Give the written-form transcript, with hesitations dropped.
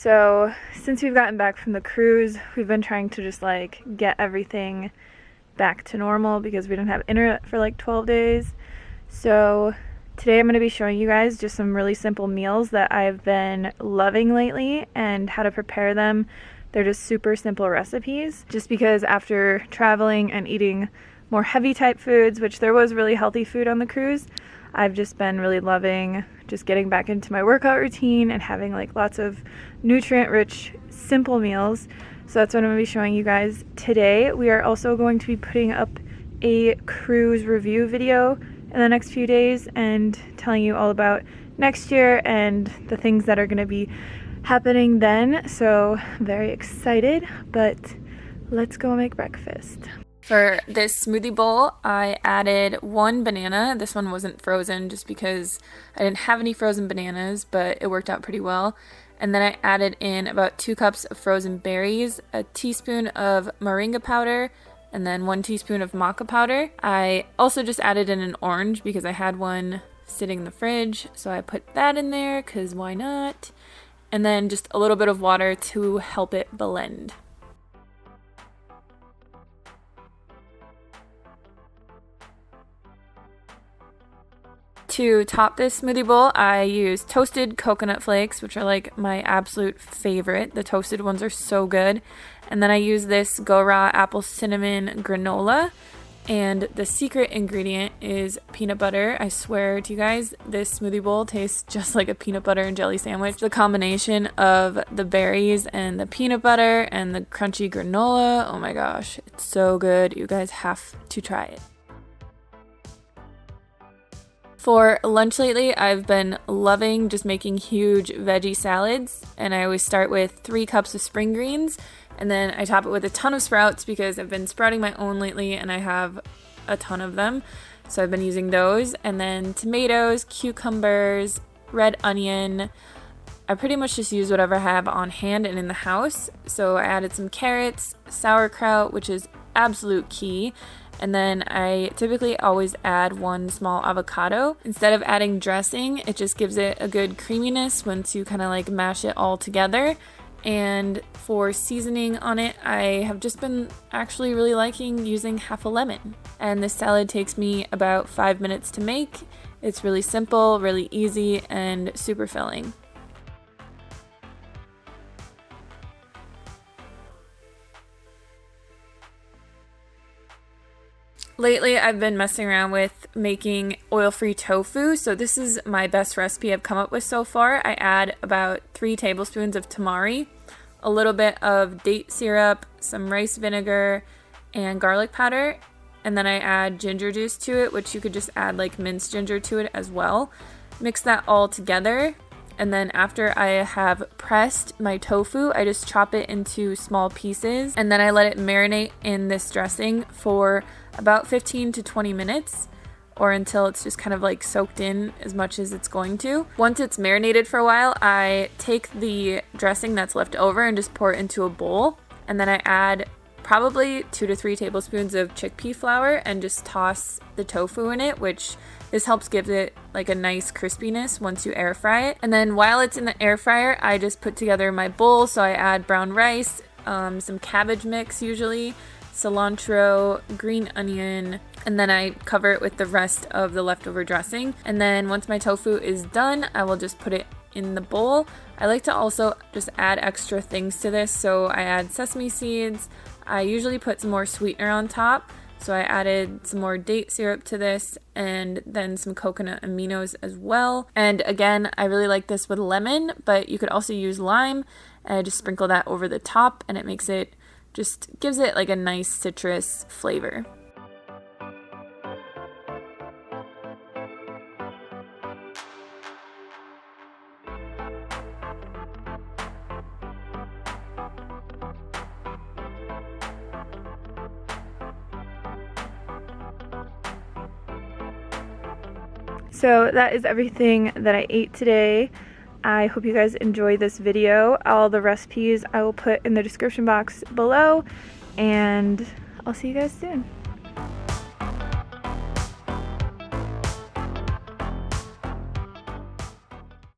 So since we've gotten back from the cruise, we've been trying to just like get everything back to normal because we didn't have internet for like 12 days. So today I'm going to be showing you guys just some really simple meals that I've been loving lately and how to prepare them. They're just super simple recipes, just because after traveling and eating more heavy type foods, which there was really healthy food on the cruise, I've just been really loving just getting back into my workout routine and having like lots of nutrient rich simple meals. So that's what I'm going to be showing you guys today. We are also going to be putting up a cruise review video in the next few days and telling you all about next year and the things that are going to be happening then. So very excited, but let's go make breakfast. For this smoothie bowl, I added 1 banana. This one wasn't frozen just because I didn't have any frozen bananas, but it worked out pretty well. And then I added in about 2 cups of frozen berries, a teaspoon of moringa powder, and then 1 teaspoon of maca powder. I also just added in an orange because I had one sitting in the fridge, so I put that in there because why not? And then just a little bit of water to help it blend. To top this smoothie bowl, I use toasted coconut flakes, which are like my absolute favorite. The toasted ones are so good. And then I use this Go Raw apple cinnamon granola. And the secret ingredient is peanut butter. I swear to you guys, this smoothie bowl tastes just like a peanut butter and jelly sandwich. The combination of the berries and the peanut butter and the crunchy granola, oh my gosh, it's so good. You guys have to try it. For lunch lately, I've been loving just making huge veggie salads, and I always start with 3 cups of spring greens, and then I top it with a ton of sprouts because I've been sprouting my own lately and I have a ton of them, so I've been using those, and then tomatoes, cucumbers, red onion. I pretty much just use whatever I have on hand and in the house, so I added some carrots, sauerkraut, which is absolute key. And then I typically always add 1 small avocado. Instead of adding dressing, it just gives it a good creaminess once you kind of like mash it all together. And for seasoning on it, I have just been actually really liking using half a lemon. And this salad takes me about 5 minutes to make. It's really simple, really easy, and super filling. Lately, I've been messing around with making oil-free tofu, so this is my best recipe I've come up with so far. I add about 3 tablespoons of tamari, a little bit of date syrup, some rice vinegar, and garlic powder, and then I add ginger juice to it, which you could just add like minced ginger to it as well. Mix that all together, and then after I have pressed my tofu, I just chop it into small pieces, and then I let it marinate in this dressing for about 15 to 20 minutes, or until it's just kind of like soaked in as much as it's going to. Once it's marinated for a while, I take the dressing that's left over and just pour it into a bowl, and then I add probably 2 to 3 tablespoons of chickpea flour and just toss the tofu in it, which this helps give it like a nice crispiness once you air fry it. And then while it's in the air fryer, I just put together my bowl, so I add brown rice, some cabbage mix usually, cilantro, green onion, and then I cover it with the rest of the leftover dressing. And then once my tofu is done, I will just put it in the bowl. I like to also just add extra things to this, so I add sesame seeds. I usually put some more sweetener on top, so I added some more date syrup to this, and then some coconut aminos as well. And again, I really like this with lemon, but you could also use lime, and I just sprinkle that over the top, and it makes it just gives it like a nice citrus flavor. So that is everything that I ate today. I hope you guys enjoyed this video. All the recipes I will put in the description box below, and I'll see you guys soon.